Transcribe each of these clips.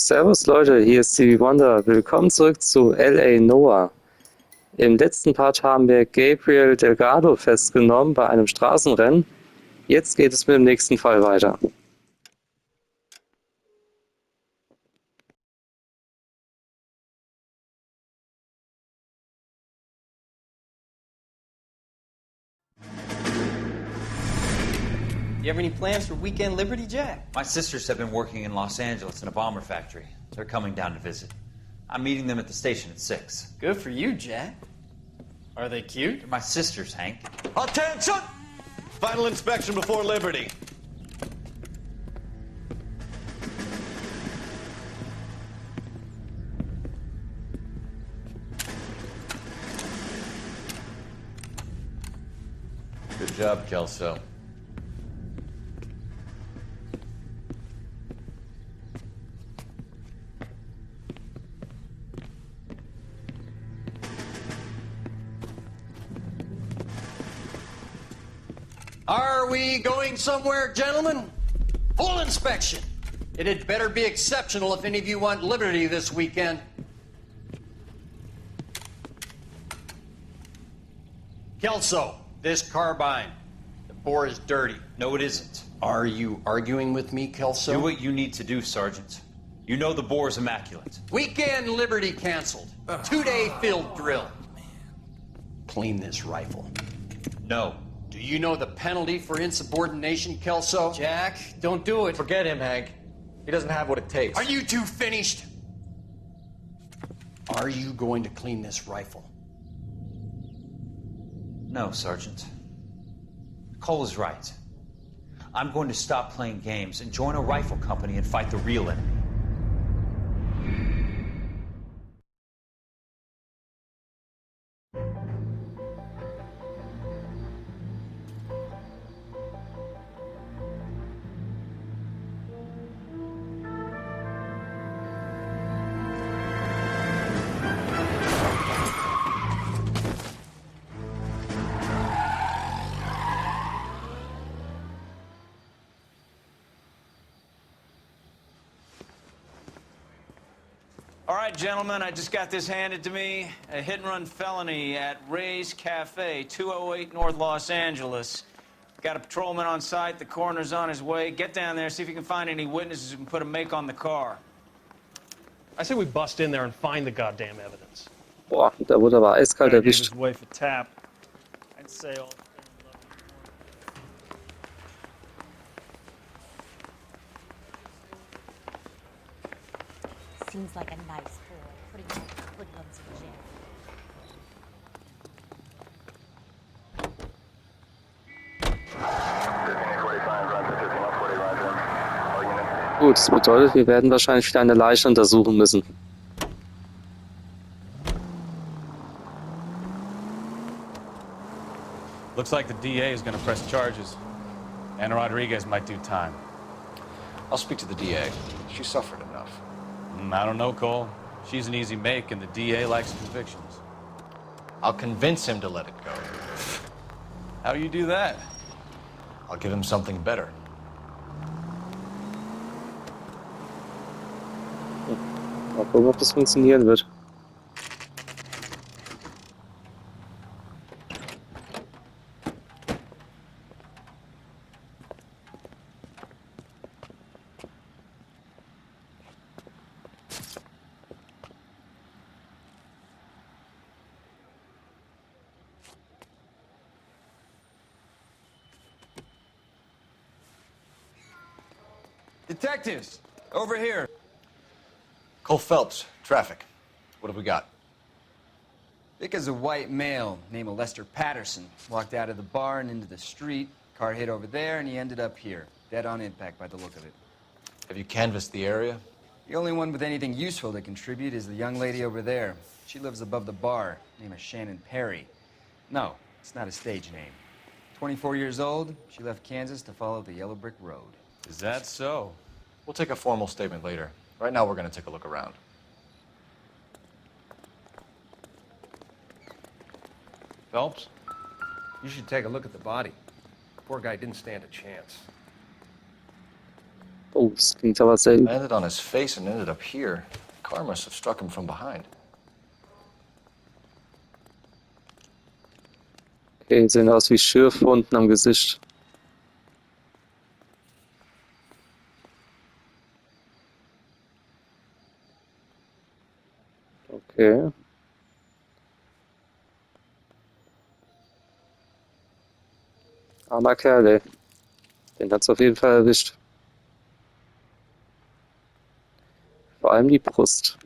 Servus Leute, hier ist Stevie Wonder. Willkommen zurück zu LA Noire. Im letzten Part haben wir Gabriel Delgado festgenommen bei einem Straßenrennen. Jetzt geht es mit dem nächsten Fall weiter. You have any plans for weekend Liberty, Jack? My sisters have been working in Los Angeles in a bomber factory. They're coming down to visit. I'm meeting them at the station at 6. Good for you, Jack. Are they cute? They're my sisters, Hank. Attention! Final inspection before Liberty. Good job, Kelso. Are we going somewhere, gentlemen? Full inspection. It had better be exceptional if any of you want Liberty this weekend. Kelso, this carbine. The bore is dirty. No, it isn't. Are you arguing with me, Kelso? Do what you need to do, Sergeant. You know the bore is immaculate. Weekend Liberty canceled. 2-day field drill. Clean this rifle. No. Do you know the penalty for insubordination, Kelso? Jack, don't do it. Forget him, Hank. He doesn't have what it takes. Are you two finished? Are you going to clean this rifle? No, Sergeant. Cole is right. I'm going to stop playing games and join a rifle company and fight the real enemy. All right, gentlemen, I just got this handed to me. A hit-and-run felony at Ray's Cafe, 208 North Los Angeles. Got a patrolman on site. The coroner's on his way. Get down there, see if you can find any witnesses who can put a make on the car. I say we bust in there and find the goddamn evidence. Boah, da wurde aber eiskalt erwischt. His wife a tap. I'd say all. Seems like a nice boy, putting hoodlums in jail. Gut, das bedeutet, wir werden wahrscheinlich wieder eine Leiche untersuchen müssen. Looks like the DA is going to press charges. Anna Rodriguez might do time. I'll speak to the DA. She suffered enough. I don't know, Cole. She's an easy make, and the DA likes convictions. I'll convince him to let it go. How you do that? I'll give him something better. Mal gucken, ob das funktionieren wird. Detectives, over here. Cole Phelps, traffic. What have we got? Vic is a white male named Lester Patterson. Walked out of the bar and into the street. Car hit over there, and he ended up here. Dead on impact by the look of it. Have you canvassed the area? The only one with anything useful to contribute is the young lady over there. She lives above the bar. Name is Shannon Perry. No, it's not a stage name. 24 years old, she left Kansas to follow the yellow brick road. Is that so? We'll take a formal statement later. Right now, we're going to take a look around. Phelps? You should take a look at the body. Poor guy didn't stand a chance. Oh, das klingt aber sehr übel. Landed on his face and ended up here. Car must have struck him from behind. Okay, sehen aus wie Schürfwunden am Gesicht. Okay. Armer Kerl, ey. Den hat's auf jeden Fall erwischt. Vor allem die Brust.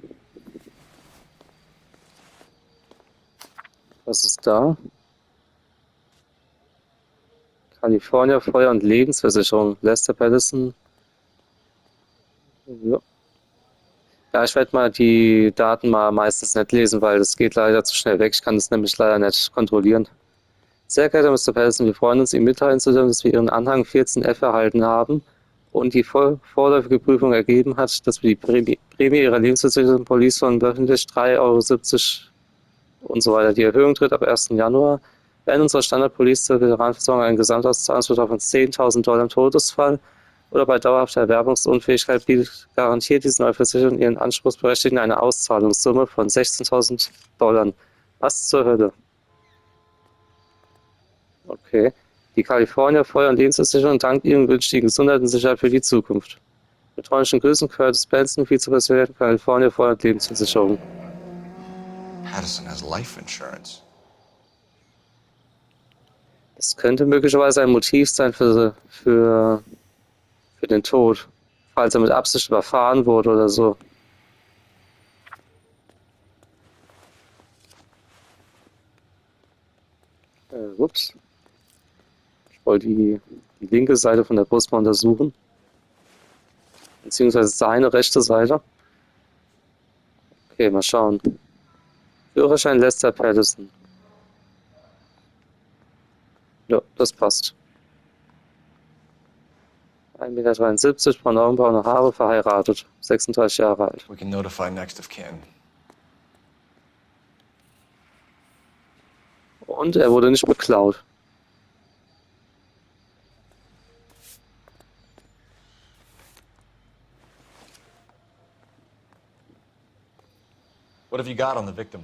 Was ist da? California Feuer- und Lebensversicherung. Lester Patterson. Ja. Ja, ich werde mal die Daten mal meistens nicht lesen, weil das geht leider zu schnell weg. Ich kann das nämlich leider nicht kontrollieren. Sehr geehrter Mr. Patterson, wir freuen uns, Ihnen mitteilen zu dürfen, dass wir Ihren Anhang 14F erhalten haben und die vorläufige Prüfung ergeben hat, dass wir die Prämie Ihrer Lebensversicherung Police von wöchentlich 3,70 € und so weiter. Die Erhöhung tritt ab 1. Januar. Wenn unsere Standard-Police zur Veteranenversorgung einen Gesamtauszahlungsbetrag von $10.000 im Todesfall oder bei dauerhafter Erwerbungsunfähigkeit bietet, garantiert diese neue Versicherung Ihren Anspruchsberechtigten eine Auszahlungssumme von $16.000. Was zur Hölle? Okay. Die California Feuer- und Lebensversicherung dankt Ihnen und wünscht Ihnen Gesundheit und Sicherheit für die Zukunft. Mit freundlichen Grüßen, Curtis Benson, Vizepräsident der California Feuer- und Lebensversicherung. Patterson has life insurance. Das könnte möglicherweise ein Motiv sein für den Tod, falls er mit Absicht überfahren wurde oder so. Ups. Ich wollte die linke Seite von der Brust mal untersuchen. Beziehungsweise seine rechte Seite. Okay, mal schauen. Führerschein Lester Patterson. Ja, das passt. 1,73 Meter, braune Augen, braune Haare, verheiratet. 36 Jahre alt. We can notify next of kin. Und er wurde nicht beklaut. What have you got on the victim?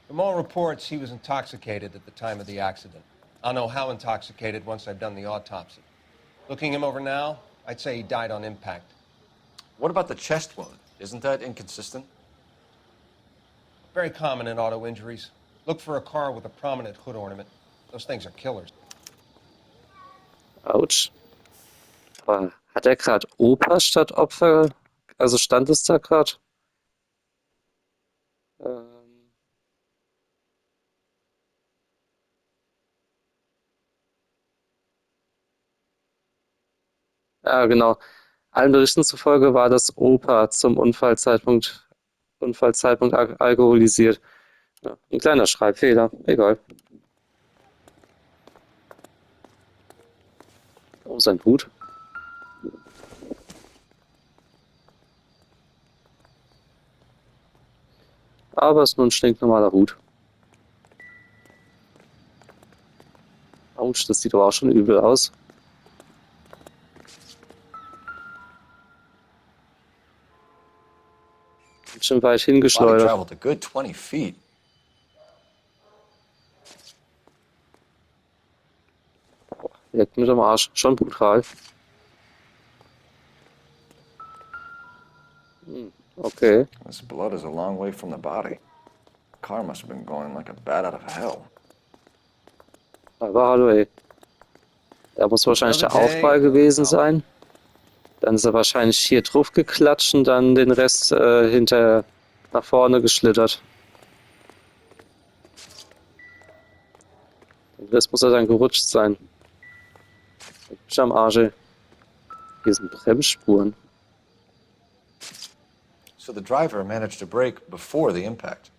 From all reports, he was intoxicated at the time of the accident. I'll know how intoxicated once I've done the autopsy. Looking him over now, I'd say he died on impact. What about the chest wound? Isn't that inconsistent? Very common in auto injuries. Look for a car with a prominent hood ornament. Those things are killers. Autsch. Aber hat er gerade Oper statt Opfer? Also stand es da gerade? Ja, genau. Allen Berichten zufolge war das Opa zum Unfallzeitpunkt alkoholisiert. Ja, ein kleiner Schreibfehler. Egal. Oh, sein Hut. Aber es ist nur ein stinknormaler Hut. Autsch, das sieht aber auch schon übel aus. Ganz schön weit Body hingeschleudert. traveled a good 20 feet. Leckt mit dem Arsch. Schon brutal. Okay. This blood is a long way from the body. Car must have been going like a bat out of hell. Aber hallo, ey. Da muss wahrscheinlich der Aufprall gewesen sein. Dann ist er wahrscheinlich hier drauf geklatscht und dann den Rest hinter nach vorne geschlittert. Den Rest muss er dann gerutscht sein. Ich bin am Arsch, ey. Hier sind Bremsspuren. So the driver managed to brake before the impact.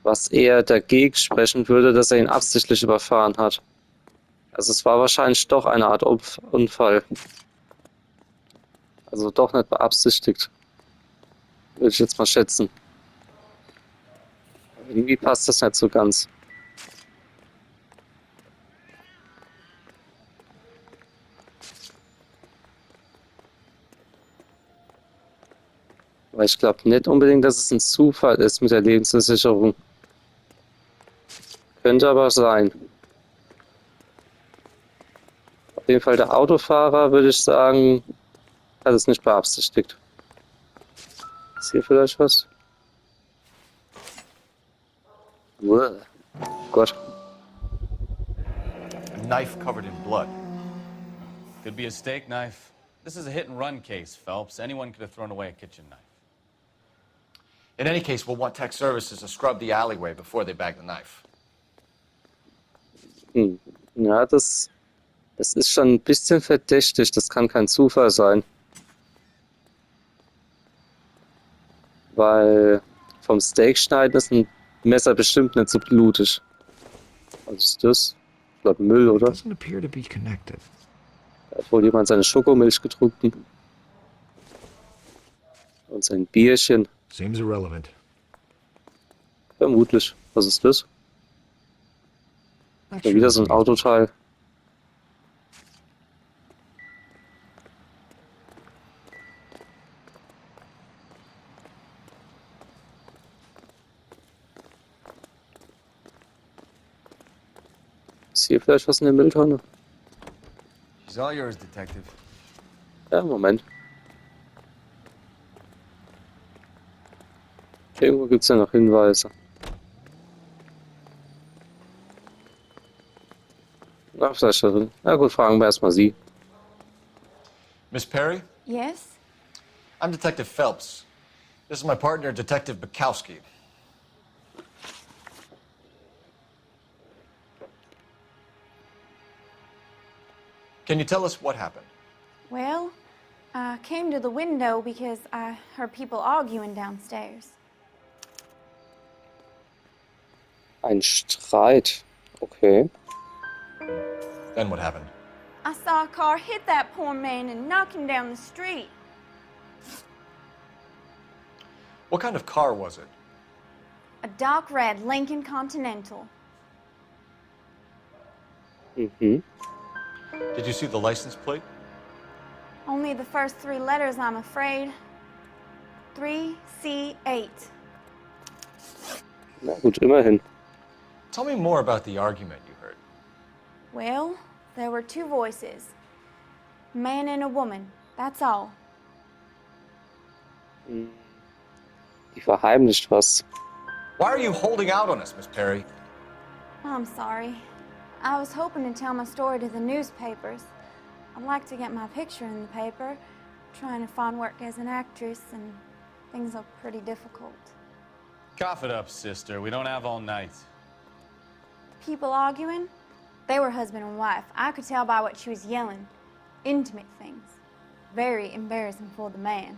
Was eher dagegen sprechen würde, dass er ihn absichtlich überfahren hat. Also es war wahrscheinlich doch eine Art Unfall. Also doch nicht beabsichtigt. Würde ich jetzt mal schätzen. Irgendwie passt das nicht so ganz. Aber ich glaube nicht unbedingt, dass es ein Zufall ist mit der Lebensversicherung. Könnte aber sein. Auf jeden Fall der Autofahrer, würde ich sagen, hat es nicht beabsichtigt. Ist hier vielleicht was? Uah. Gott. A knife covered in blood. Could be a steak knife. This is a hit-and-run case, Phelps. Anyone could have thrown away a kitchen knife. In any case, we'll want tech services to scrub the alleyway before they bag the knife. Ja, das ist schon ein bisschen verdächtig. Das kann kein Zufall sein. Weil vom Steakschneiden ist ein Messer bestimmt nicht so blutig. Was ist das? Ich glaube Müll, oder? Doesn't appear to be connected. Da hat wohl jemand seine Schokomilch getrunken. Und sein Bierchen. Seems irrelevant. Vermutlich. Was ist das? Not Ja, sure wieder what so ein it means. Autoteil. Ist hier vielleicht was in der Mülltonne? She's all yours, Detective. Ja, Moment. Irgendwo gibt es ja noch Hinweise. Ach, vielleicht da drin. Na gut, fragen wir erstmal sie. Miss Perry? Yes? I'm Detective Phelps. This is my partner, Detective Bukowski. Can you tell us what happened? Well, I came to the window because I heard people arguing downstairs. Ein Streit. Okay. Then what happened? I saw a car hit that poor man and knock him down the street. What kind of car was it? A dark red Lincoln Continental. Mhm. Did you see the license plate? Only the first three letters, I'm afraid. 3C8. Na gut, immerhin. Tell me more about the argument you heard. Well, there were two voices. A man and a woman, that's all. Die verheimlicht was. Why are you holding out on us, Miss Perry? I'm sorry. I was hoping to tell my story to the newspapers. I'd like to get my picture in the paper. Trying to find work as an actress, and things look pretty difficult. Cough it up, sister. We don't have all night. People arguing? They were husband and wife. I could tell by what she was yelling. Intimate things. Very embarrassing for the man.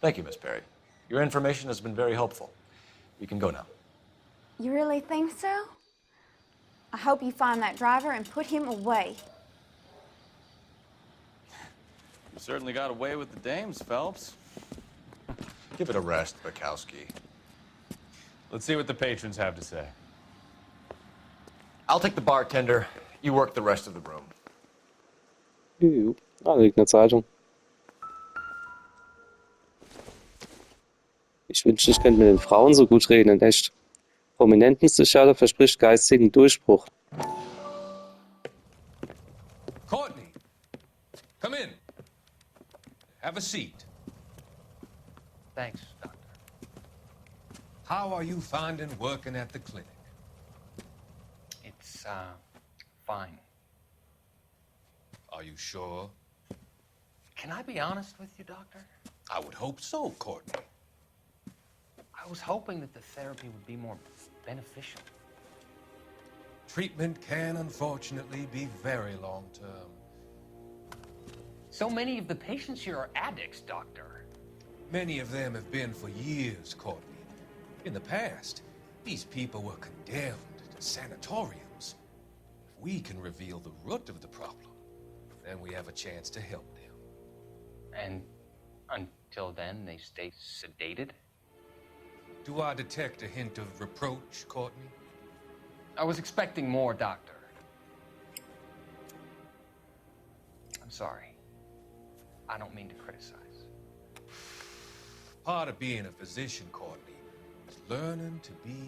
Thank you, Miss Perry. Your information has been very helpful. You can go now. You really think so? I hope you find that driver and put him away. You certainly got away with the dames, Phelps. Give it a rest, Bukowski. Let's see what the patrons have to say. I'll take the bartender. You work the rest of the room. Juhu. Ah, da liegt eine Zeitung. Ich wünschte, ich könnte mit den Frauen so gut reden, in echt. Prominentenpsychiater verspricht geistigen Durchbruch. Courtney, come in. Have a seat. Thanks, Doctor. How are you finding working at the clinic? It's, fine. Are you sure? Can I be honest with you, Doctor? I would hope so, Courtney. I was hoping that the therapy would be more beneficial. Treatment can, unfortunately, be very long-term. So many of the patients here are addicts, Doctor. Many of them have been for years, Courtney. In the past, these people were condemned to sanatoriums. If we can reveal the root of the problem, then we have a chance to help them. And until then, they stay sedated? Do I detect a hint of reproach, Courtney? I was expecting more, Doctor. I'm sorry. I don't mean to criticize. Part of being a physician, Courtney, is learning to be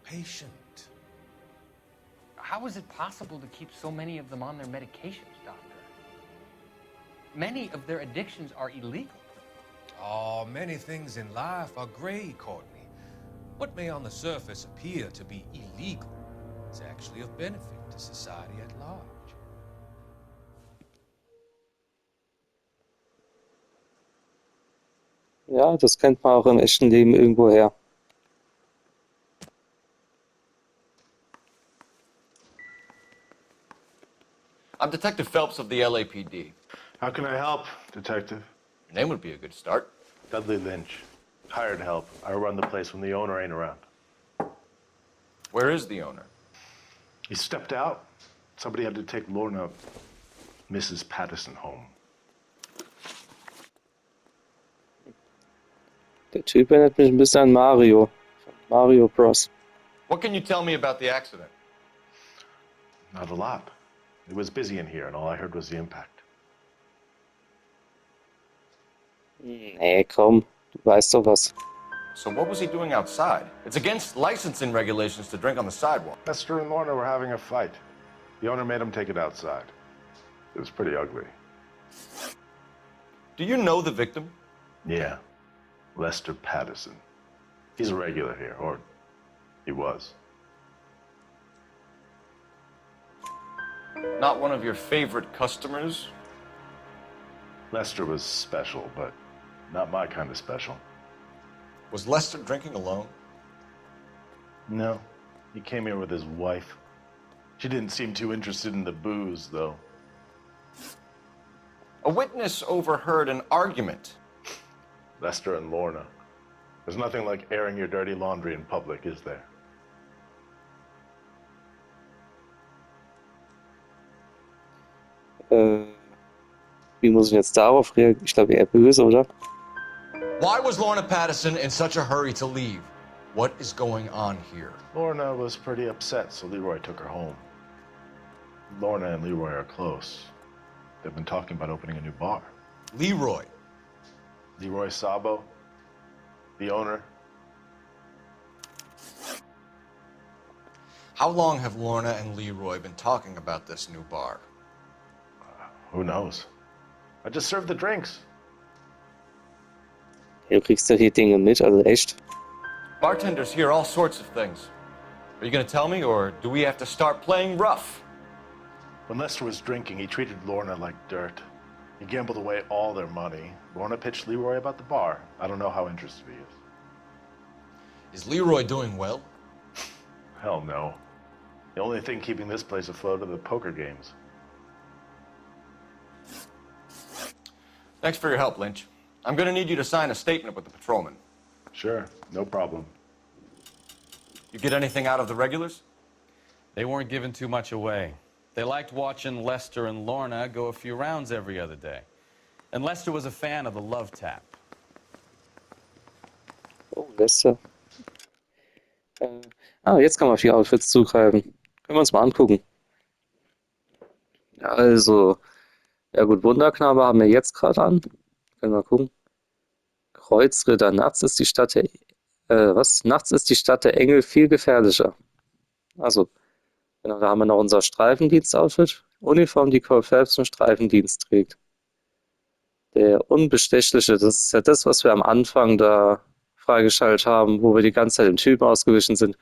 patient. How is it possible to keep so many of them on their medications, Doctor? Many of their addictions are illegal. Oh, many things in life are gray, Courtney. What may on the surface appear to be illegal is actually of benefit to society at large. Ja, das kennt man auch im echten Leben irgendwoher. I'm Detective Phelps of the LAPD. How can I help, Detective? Your name would be a good start. Dudley Lynch. Hired help. I run the place when the owner ain't around. Where is the owner? He stepped out. Somebody had to take Lorna, Mrs. Patterson, home. Der Typ erinnert mich ein bisschen an Mario. Von Mario Bros. What can you tell me about the accident? Not a lot. It was busy in here, and all I heard was the impact. Nee, komm. Du weißt doch was. So what was he doing outside? It's against licensing regulations to drink on the sidewalk. Lester and Lorna were having a fight. The owner made him take it outside. It was pretty ugly. Do you know the victim? Yeah. Lester Patterson. He's a regular here, or he was. Not one of your favorite customers? Lester was special, but not my kind of special. Was Lester drinking alone? No. He came here with his wife. She didn't seem too interested in the booze, though. A witness overheard an argument. Lester and Lorna. There's nothing like airing your dirty laundry in public, is there? Wie muss ich jetzt darauf reagieren? Ich glaube eher böse, oder? Why was Lorna Patterson in such a hurry to leave? What is going on here? Lorna was pretty upset, so Leroy took her home. Lorna and Leroy are close. They've been talking about opening a new bar. Leroy? Leroy Sabo, the owner. How long have Lorna and Leroy been talking about this new bar? Who knows? I just served the drinks. Du kriegst ja hier Dinge mit, also echt. Bartenders hear all sorts of things. Are you going to tell me, or do we have to start playing rough? When Lester was drinking, he treated Lorna like dirt. He gambled away all their money. Lorna pitched Leroy about the bar. I don't know how interested he is. Is Leroy doing well? Hell no. The only thing keeping this place afloat are the poker games. Thanks for your help, Lynch. I'm going to need you to sign a statement with the patrolman. Sure, no problem. You get anything out of the regulars? They weren't giving too much away. They liked watching Lester and Lorna go a few rounds every other day. And Lester was a fan of the love tap. Oh, Lester. Jetzt kann man auf die Outfits zugreifen. Können wir uns mal angucken. Also, ja gut, Wunderknabe haben wir jetzt gerade an. Können wir gucken. Kreuzritter, nachts ist die Stadt der... Nachts ist die Stadt der Engel viel gefährlicher. Also, genau, da haben wir noch unser Streifendienst-Outfit. Uniform, die Cole Phelps im Streifendienst trägt. Der Unbestechliche, das ist ja das, was wir am Anfang da freigeschaltet haben, wo wir die ganze Zeit dem Typen ausgewichen sind.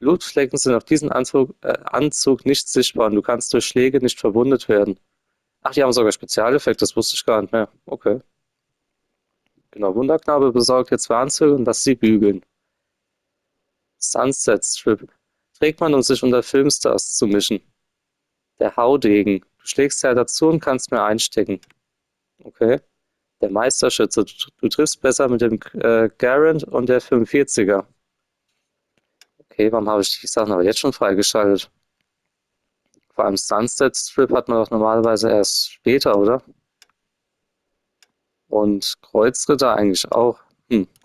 Blutflecken sind auf diesem Anzug nicht sichtbar und du kannst durch Schläge nicht verwundet werden. Ach, die haben sogar Spezialeffekte, das wusste ich gar nicht mehr. Okay. Genau, Wunderknabe besorgt jetzt 2 Anzüge und lässt sie bügeln. Sunset Strip. Trägt man, um sich unter Filmstars zu mischen. Der Haudegen. Du schlägst ja dazu und kannst mehr einstecken. Okay. Der Meisterschütze. Du triffst besser mit dem Garant und der 45er. Okay, warum habe ich die Sachen aber jetzt schon freigeschaltet? Vor allem Sunset Strip hat man doch normalerweise erst später, oder? Und Kreuzritter eigentlich auch.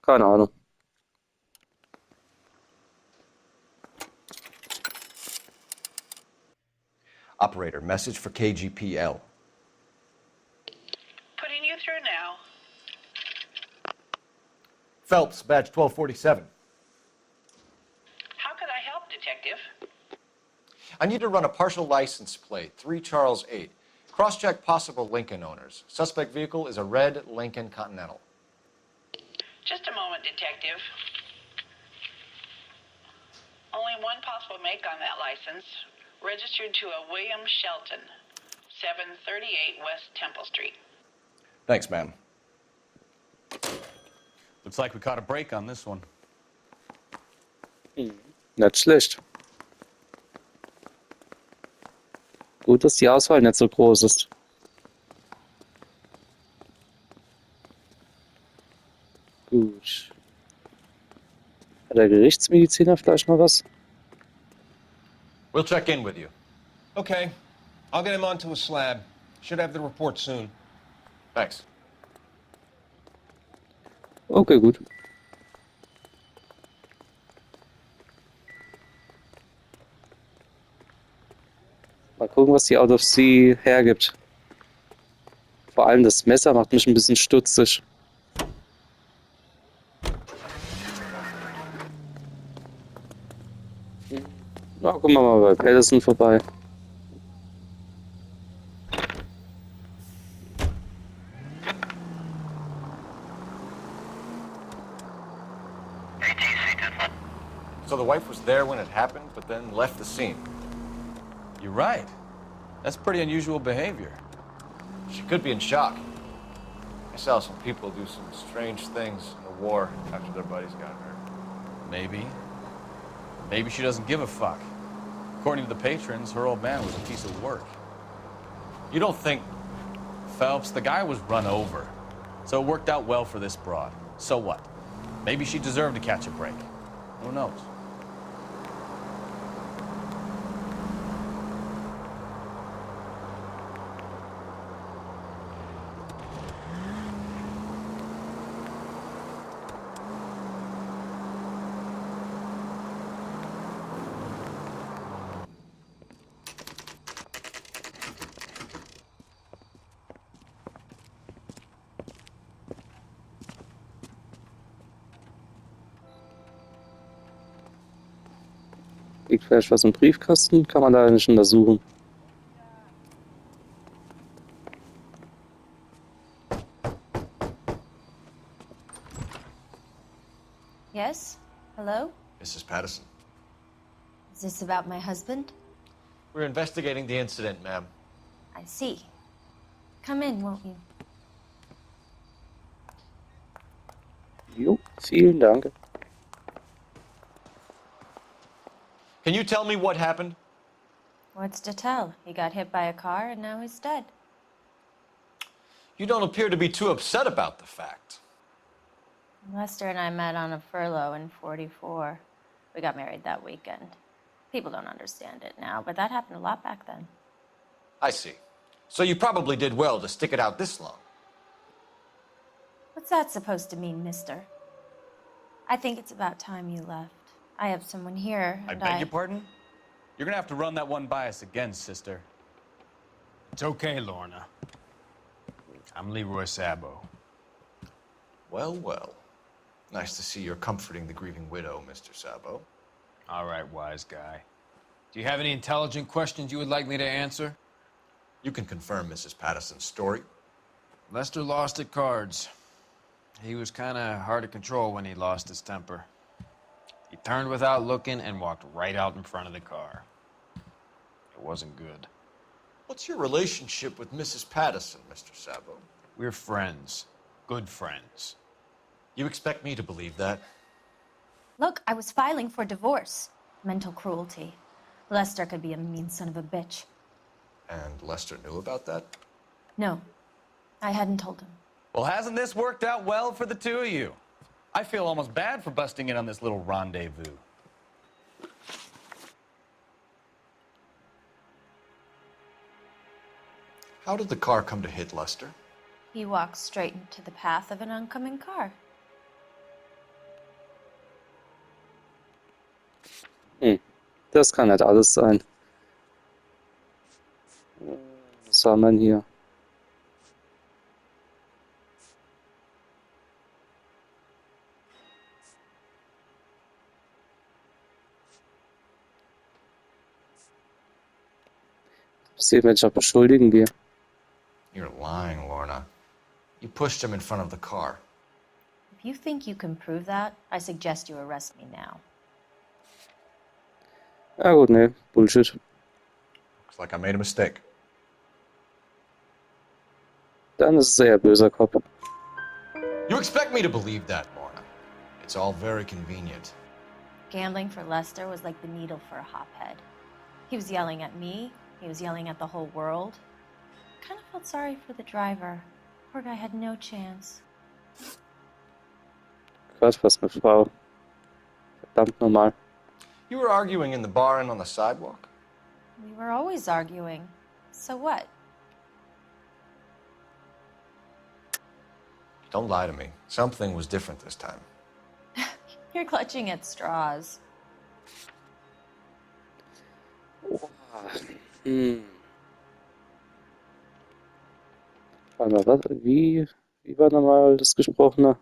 Keine Ahnung. Operator, message for KGPL. Putting you through now. Phelps, badge 1247. How can I help, Detective? I need to run a partial license plate, 3 Charles 8. Cross-check possible Lincoln owners. Suspect vehicle is a red Lincoln Continental. Just a moment, Detective. Only one possible make on that license. Registered to a William Shelton, 738 West Temple Street. Thanks, ma'am. Looks like we caught a break on this one. Nicht schlecht. Gut, dass die Auswahl nicht so groß ist. Gut. Hat der Gerichtsmediziner vielleicht mal was? We'll check in with you. Okay. I'll get him onto a slab. Should have the report soon. Thanks. Okay, gut. Mal gucken, was die Autopsie hergibt. Vor allem das Messer macht mich ein bisschen stutzig. Na, gucken wir mal bei Patterson vorbei. So the wife was there when it happened, but then left the scene. You're right. That's pretty unusual behavior. She could be in shock. I saw some people do some strange things in the war after their buddies got hurt. Maybe. Maybe she doesn't give a fuck. According to the patrons, her old man was a piece of work. You don't think... Phelps, the guy was run over. So it worked out well for this broad. So what? Maybe she deserved to catch a break. Who knows? Liegt vielleicht was im Briefkasten? Kann man da nicht untersuchen. Yes? Hello? Mrs. Patterson. Is this about my husband? We're investigating the incident, ma'am. I see. Come in, won't you? Jo, vielen Dank. Can you tell me what happened? What's to tell? He got hit by a car and now he's dead. You don't appear to be too upset about the fact. Lester and I met on a furlough in '44. We got married that weekend. People don't understand it now, but that happened a lot back then. I see. So you probably did well to stick it out this long. What's that supposed to mean, mister? I think it's about time you left. I have someone here, I and beg your pardon? You're gonna have to run that one by us again, sister. It's okay, Lorna. I'm Leroy Sabo. Well, well. Nice to see you're comforting the grieving widow, Mr. Sabo. All right, wise guy. Do you have any intelligent questions you would like me to answer? You can confirm Mrs. Patterson's story. Lester lost at cards. He was kind of hard to control when he lost his temper. He turned without looking and walked right out in front of the car. It wasn't good. What's your relationship with Mrs. Patterson, Mr. Sabo? We're friends. Good friends. You expect me to believe that? Look, I was filing for divorce. Mental cruelty. Lester could be a mean son of a bitch. And Lester knew about that? No, I hadn't told him. Well, hasn't this worked out well for the two of you? I feel almost bad for busting in on this little rendezvous. How did the car come to hit Lester? He walked straight into the path of an oncoming car. Das kann nicht alles sein. Was haben wir denn hier? Was den Mensch auch beschuldigen wir? You're lying, Lorna. You pushed him in front of the car. If you think you can prove that, I suggest you arrest me now. Ja gut, ne, Bullshit. Looks like I made a mistake. Dann ist es eher böser Kopf. You expect me to believe that, Lorna? It's all very convenient. Gambling for Lester was like the needle for a hophead. He was yelling at me. He was yelling at the whole world. I kind of felt sorry for the driver. Poor guy had no chance. Gott, was eine Frau. Verdammt normal. You were arguing in the bar and on the sidewalk? We were always arguing. So what? Don't lie to me. Something was different this time. You're clutching at straws. Warte mal, was? Wie war nochmal das Gesprochene?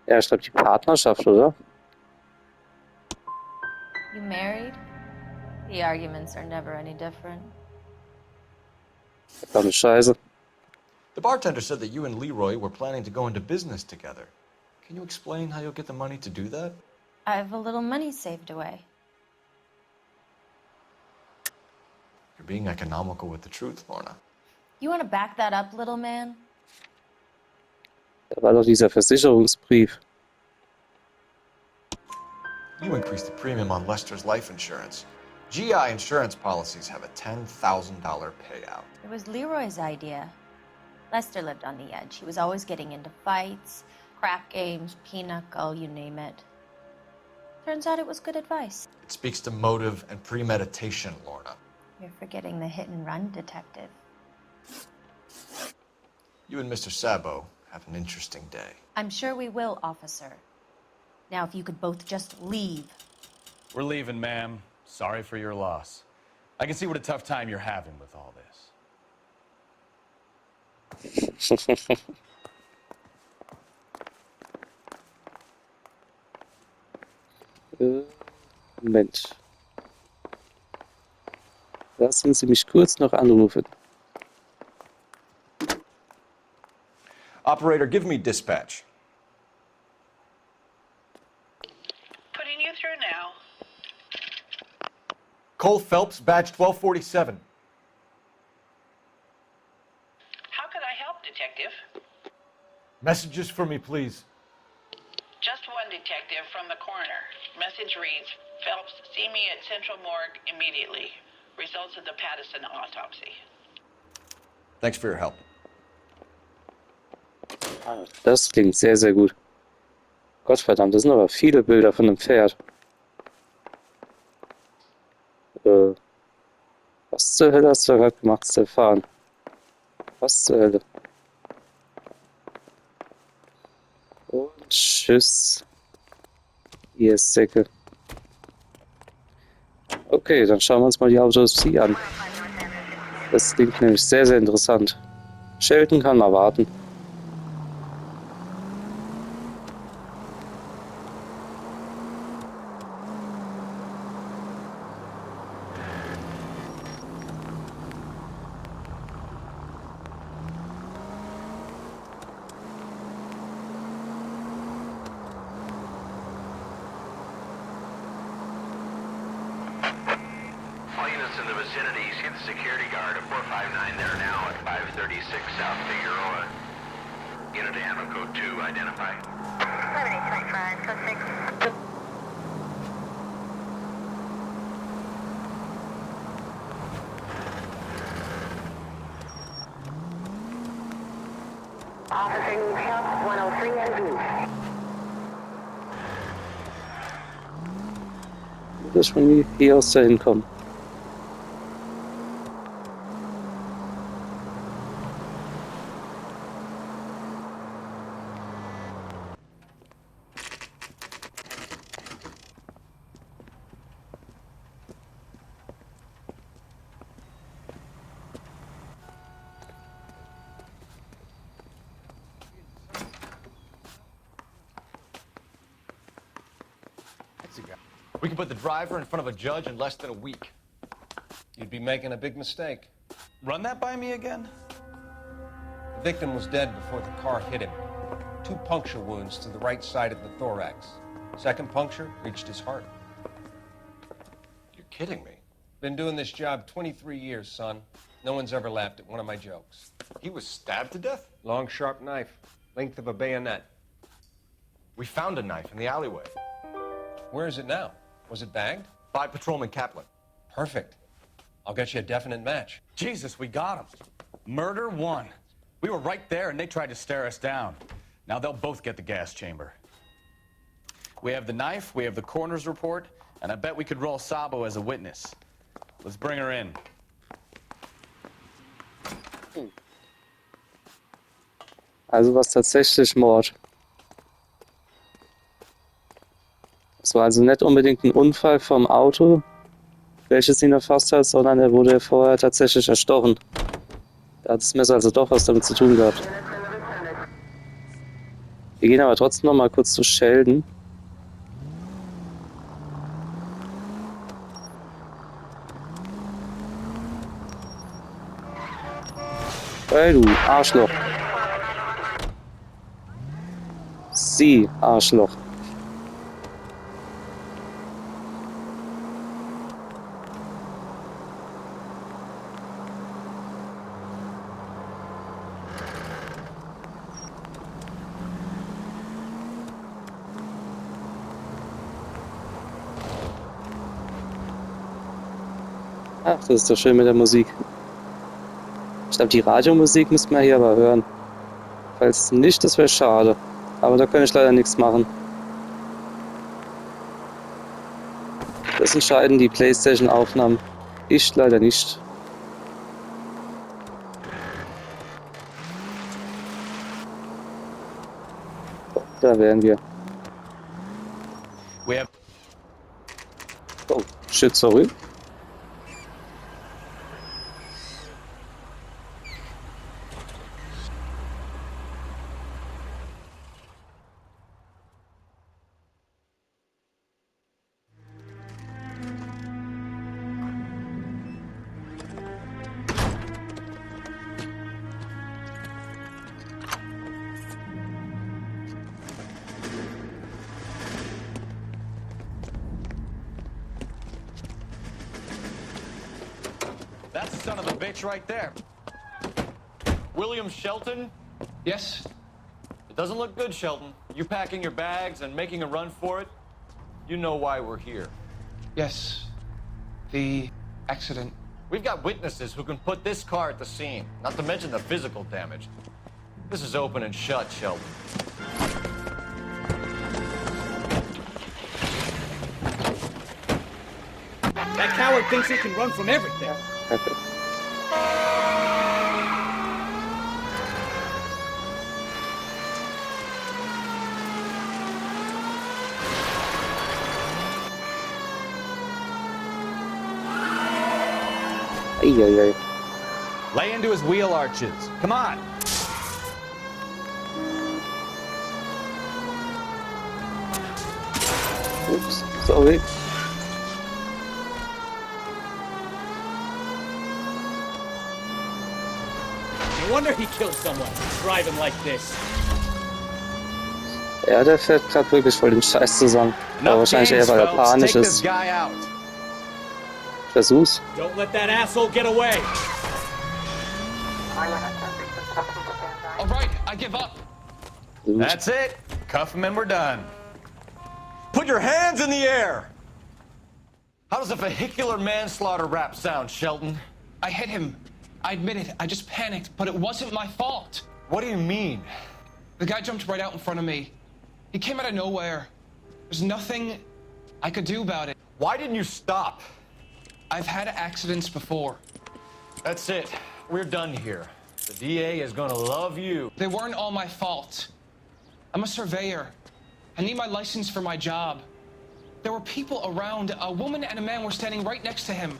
Ja, ich glaube die Partnerschaft, oder? You married? The arguments are never any different. Verdammte Scheiße. The bartender said that you and Leroy were planning to go into business together. Can you explain how you'll get the money to do that? I have a little money saved away. You're being economical with the truth, Lorna. You want to back that up, little man? Da war doch dieser Versicherungsbrief. You increased the premium on Lester's life insurance. GI insurance policies have a $10,000 payout. It was Leroy's idea. Lester lived on the edge. He was always getting into fights, crap games, pinochle, you name it. Turns out it was good advice. It speaks to motive and premeditation, Lorna. You're forgetting the hit-and-run detective. You and Mr. Sabo have an interesting day. I'm sure we will, officer. Now, if you could both just leave. We're leaving, ma'am. Sorry for your loss. I can see what a tough time you're having with all this. Moment. Lassen Sie mich kurz noch anrufen. Operator, give me dispatch. Putting you through now. Cole Phelps, badge 1247. How could I help, Detective? Messages for me, please. Just one detective from the coroner. Message reads, Phelps, see me at Central Morgue immediately. Results of the Pattison autopsy. Thanks for your help. Das klingt sehr, sehr gut. Gottverdammt, das sind aber viele Bilder von einem Pferd. Was zur Hölle hast du da gerade gemacht, Stefan? Was zur Hölle? Und tschüss. Ihr Säcke. Okay, dann schauen wir uns mal die Autopsie an. Das klingt nämlich sehr, sehr interessant. Shelton kann mal warten. Dass wir hier aus da hinkommen. to go. We can put the driver in front of a judge in less than a week. You'd be making a big mistake. Run that by me again? The victim was dead before the car hit him. 2 puncture wounds to the right side of the thorax. Second puncture reached his heart. You're kidding me. Been doing this job 23 years, son. No one's ever laughed at one of my jokes. He was stabbed to death? Long, sharp knife, length of a bayonet. We found a knife in the alleyway. Where is it now? Was it bagged? By Patrolman Kaplan. Perfect. I'll get you a definite match. Jesus, we got him. Murder 1. We were right there and they tried to stare us down. Now they'll both get the gas chamber. We have the knife, we have the coroner's report, and I bet we could roll Sabo as a witness. Let's bring her in. Also war es tatsächlich Mord. Es war also nicht unbedingt ein Unfall vom Auto, welches ihn erfasst hat, sondern er wurde vorher tatsächlich erstochen. Da hat das Messer also doch was damit zu tun gehabt. Wir gehen aber trotzdem noch mal kurz zu Sheldon. Hey du Arschloch. Sie, Arschloch. Ach, das ist doch schön mit der Musik. Ich glaube, die Radiomusik müsste man hier aber hören. Falls nicht, das wäre schade. Aber da kann ich leider nichts machen. Das entscheiden die PlayStation-Aufnahmen. Ich leider nicht. Oh, da wären wir. Oh, shit, sorry. That's the son of a bitch right there. William Shelton? Yes? It doesn't look good, Shelton. You packing your bags and making a run for it? You know why we're here. Yes. The accident. We've got witnesses who can put this car at the scene, not to mention the physical damage. This is open and shut, Shelton. That coward thinks he can run from everything. Okay. Ay. Lay into his wheel arches. Come on. Oops, sorry. No wonder he killed someone driving like this. Ja, der fährt gerade wirklich voll den Scheiß zusammen. Aber wahrscheinlich eher, weil er panisch ist. Ich versuch's. Don't let that asshole get away. All right, I give up. That's it. Cuff him and we're done. Put your hands in the air! How does a vehicular manslaughter rap sound, Shelton? I hit him. I admit it. I just panicked, but it wasn't my fault. What do you mean? The guy jumped right out in front of me. He came out of nowhere. There's nothing I could do about it. Why didn't you stop? I've had accidents before. That's it. We're done here. The DA is gonna love you. They weren't all my fault. I'm a surveyor. I need my license for my job. There were people around. A woman and a man were standing right next to him.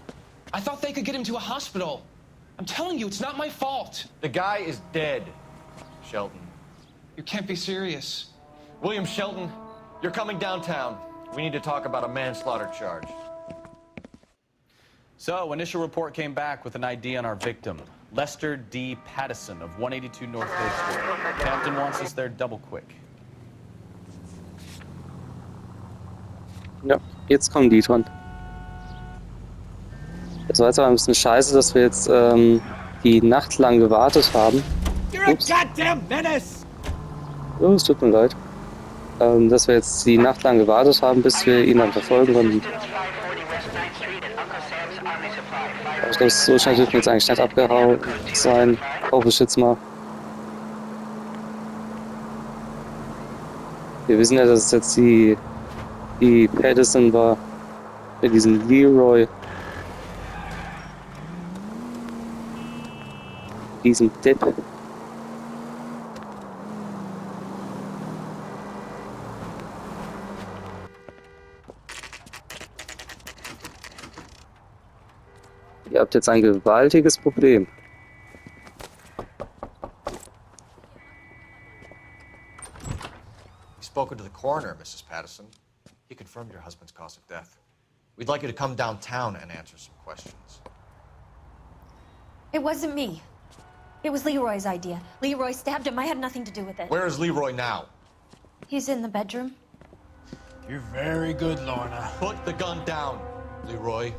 I thought they could get him to a hospital. I'm telling you, it's not my fault. The guy is dead, Shelton. You can't be serious. William Shelton, you're coming downtown. We need to talk about a manslaughter charge. So, initial report came back with an ID on our victim, Lester D. Pattison of 182 North Road Street. Captain wants us there double quick. Ja, jetzt kommen die dran. Das war jetzt aber ein bisschen scheiße, dass wir jetzt die Nacht lang gewartet haben. Ups. Oh, es tut mir leid. Dass wir jetzt die Nacht lang gewartet haben, bis wir ihn dann verfolgen konnten. Ich glaube, so schnell dürfen wir jetzt eigentlich nicht abgehauen sein. Hoffe ich jetzt mal. Wir wissen ja, dass es jetzt die Pattison war. Mit diesem Leroy. Diesem Depp. Ihr habt jetzt ein gewaltiges Problem. We've spoken to the coroner, Mrs. Pattison. He confirmed your husband's cause of death. We'd like you to come downtown and answer some questions. It wasn't me. It was Leroy's idea. Leroy stabbed him. I had nothing to do with it. Where is Leroy now? He's in the bedroom. You're very good, Lorna. Put the gun down, Leroy.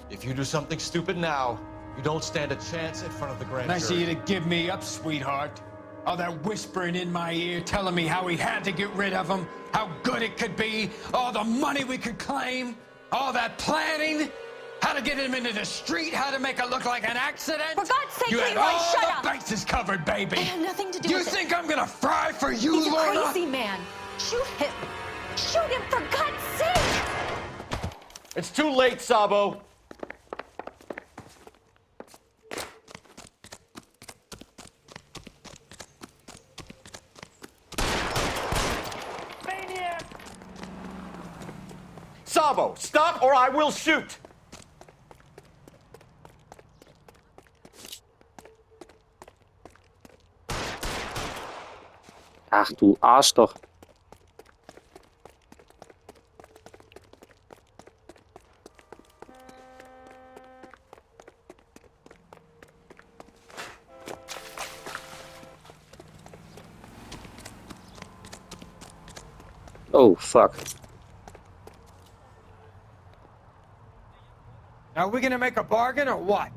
If you do something stupid now, you don't stand a chance in front of the grand Nice of jury. you to give me up, sweetheart. All that whispering in my ear, telling me how we had to get rid of him, how good it could be, all the money we could claim, all that planning, how to get him into the street, how to make it look like an accident. For God's sake, you had Leroy, all shut the up! bases covered, baby. I had nothing to do You with it. think I'm gonna fry for you, He's a Lorna? crazy man. Shoot him. Shoot him, for God's sake! It's too late, Sabo. Sabo, stop or I will shoot! Ach du Arschloch. Oh, fuck. Now, are we gonna make a bargain or what?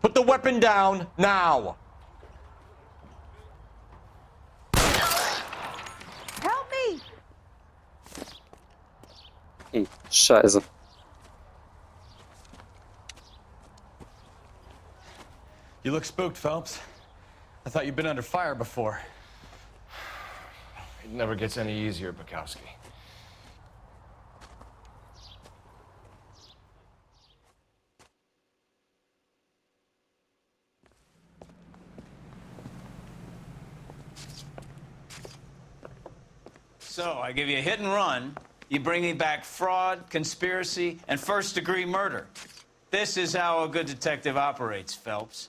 Put the weapon down now! Help me! Scheiße. You look spooked, Phelps. I thought you'd been under fire before. It never gets any easier, Bukowski. So, I give you a hit and run. You bring me back fraud, conspiracy, and first-degree murder. This is how a good detective operates, Phelps.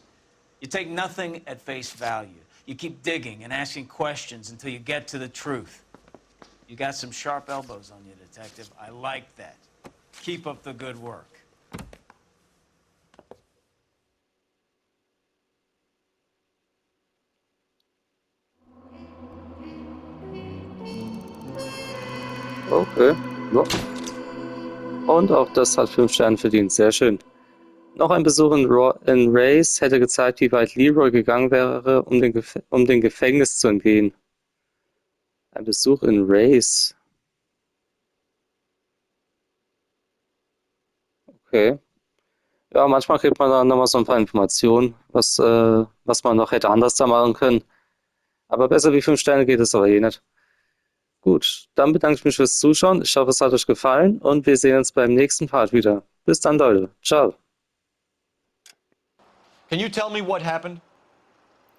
You take nothing at face value. You keep digging and asking questions until you get to the truth. You got some sharp elbows on you, detective. I like that. Keep up the good work. Okay. So. Und auch das hat 5 Sterne verdient. Sehr schön. Noch ein Besuch in Race hätte gezeigt, wie weit Leroy gegangen wäre, um dem Gefängnis zu entgehen. Ein Besuch in Race. Okay. Ja, manchmal kriegt man dann nochmal so ein paar Informationen, was man noch hätte anders da machen können. Aber besser wie 5 Sterne geht es aber eh nicht. Gut, dann bedanke ich mich fürs Zuschauen. Ich hoffe, es hat euch gefallen und wir sehen uns beim nächsten Part wieder. Bis dann, Leute. Ciao. Can you tell me what happened?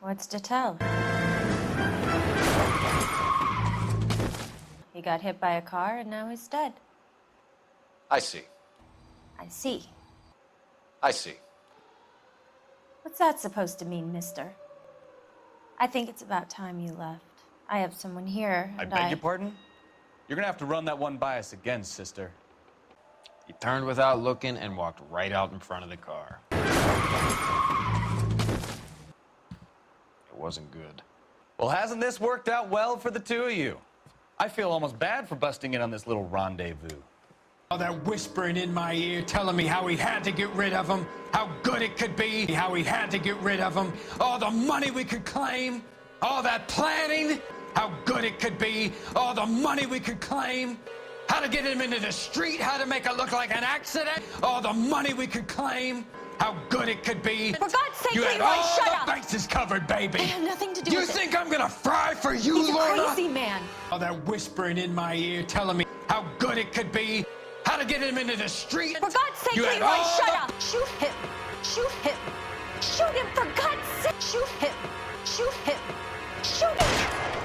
What's to tell? He got hit by a car and now he's dead. I see. I see. I see. What's that supposed to mean, mister? I think it's about time you left. I have someone here, I and beg your pardon? You're gonna have to run that one by us again, sister. He turned without looking and walked right out in front of the car. It wasn't good. Well, hasn't this worked out well for the two of you? I feel almost bad for busting in on this little rendezvous. All that whispering in my ear, telling me how he had to get rid of him, how good it could be, how he had to get rid of him, all the money we could claim, all that planning, how good it could be, all the money we could claim, how to get him into the street, how to make it look like an accident, all the money we could claim, how good it could be. For God's sake, You had Leroy, all shut the up! bases covered, baby. I have nothing to do You with it. think I'm gonna fry for you, He's a Lorna? crazy man. All that whispering in my ear, telling me how good it could be, how to get him into the street. For God's sake, You had Leroy, all shut the- up! Shoot him! Shoot him! Shoot him, for God's sake! Shoot him! Shoot him! Shoot him!